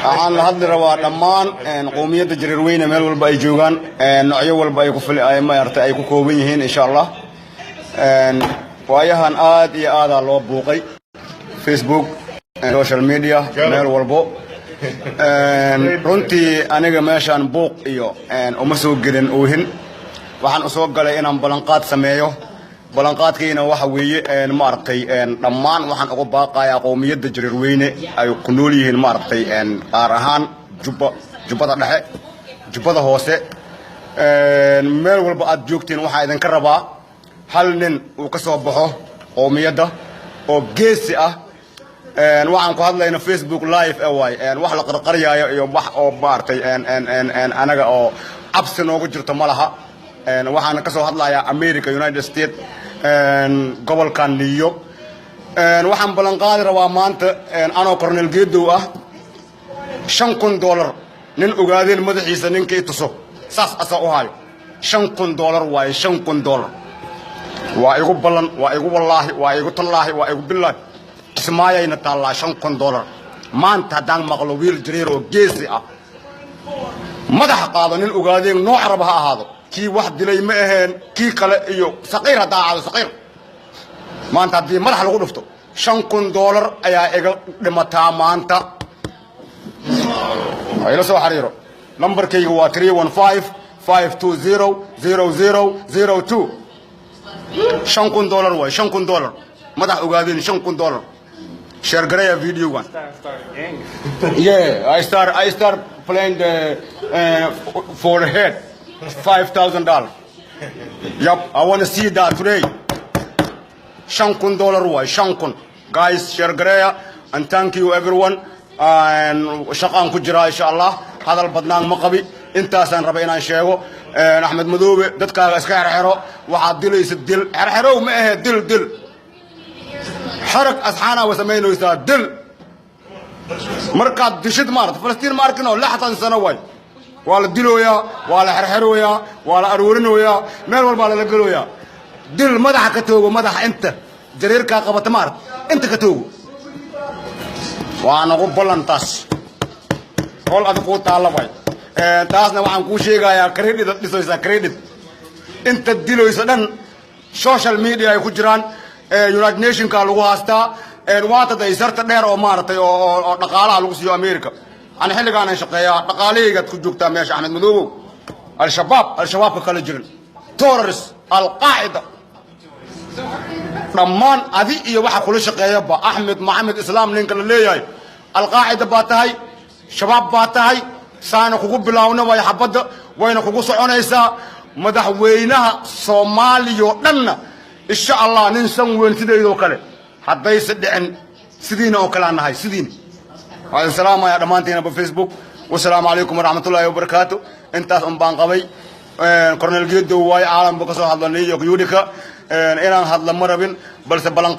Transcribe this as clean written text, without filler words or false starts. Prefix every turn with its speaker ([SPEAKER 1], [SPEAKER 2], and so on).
[SPEAKER 1] waxaan la hadli rabaa dhammaan qowmiyadda Jareerweyne meel walba ay joogaan noocyo walba ay ku ay maartay ay ku kooban yihiin insha Allah waayahan aad iyo aad loo buuqay Facebook social media meel walbo runtii aniga meeshaan buuq iyo uma soo gelin oohin waxaan u soo galay inaan balanqaad sameeyo balanqaadkiina waxa weeye maartay dhammaan waxaan ugu baaqayaa qowmiyadda Jareerweyne ay ku nool yihiin maartay qaar ahaan jubbada dhexe jubbada hoose meel walba aad joogtiin waxa idin ka rabaa hal nin uu ka soo baxo qowmiyadda oo geesi ah waxaan ku hadlayna Facebook live way wax la qarqariyaayo iyo wax oo maartay anaga oo cabsi noogu jirto malaha waxaan ka soo hadlayaa America United States gobolka New York waxaan balan qaadi rabaa maanta anoo Colonel Geedow ah $5,000 nin ogaadeen madaxiisa ninkii tuso saas asa u hayo $5,000 way $5,000 waa igu balan waa igu wallahi waa igu tallaahi waa igu billaah ismaayayna taala $5,000 maanta hadaan maqlo wiil Jareer oo geesi ah madaxa qaado nin ogaadeen nooc raba ha ahaado kii wax dilay ma ahayn kii kale iyo saqiir hada aado saqiir maanta hadii madax lagu dhufto $5,000 ayaa iga dhimataa maanta ayla soo xariiro numberkaygu waa 315 520 $5,000 way $5,000 madax ogaadeen $5,000 share gareya video one yeah I start playing the for the head $5,000 yep I want to see that today $5,000 way $5,000 guys share gareya and thank you everyone and shaqaan ku jira insha Allah hadal badnaan ma qabi intaasaan rabay inaan sheego Axmed Madoobe dadkaaga iska xirxiro waxa dilaysa dil xirxiro ma aha dil حرك أصحابنا وسمينه يستاهل دل مركز دشت مارت فلسطين ماركنا لحظة سنوات ولا دلويا ولا حرحرويا ولا أرورنويا ما والبالا لقلويا دل مدح كتوه مدح أنت جرير كاقبة مارت أنت كتوه وأنا قبلن تاس قول أدقو تعالى باي تاسنا وعن كوشيغا يا كريدت لسويسا كريدت أنت دلو يسدن social media يخجران United Nations ka lagu haastaa waata daysarta dheer oo maartay oo dhaqaalaha lagu siiyo America aan xilligan ay shaqeeyaa dhaqaalihiga ku joogtaa meesha Axmed Madoobe al-shabaab ka kala jirin terrorist al-qaa'ida dhammaan adi iyo waxa kula shaqeeyaba Axmed Maxamed Islaam ninka la leeyahay al-qaa'ida baa tahay shabaab baa tahay saana kugu bilaawna way xabada wayna kugu soconaysaa madaxweynaha Soomaaliya dhanna إن شاء الله ننسى وين سيدي كله حتى يصدقن سيدينا وكلنا هاي سيدين السلام يا رمانتينا بفيسبوك والسلام عليكم ورحمة الله وبركاته أنت أمبان قوي كورنيل جيدو واي عالم بكسو هذا اللي يوديك إيران هذا مربين بل سبلان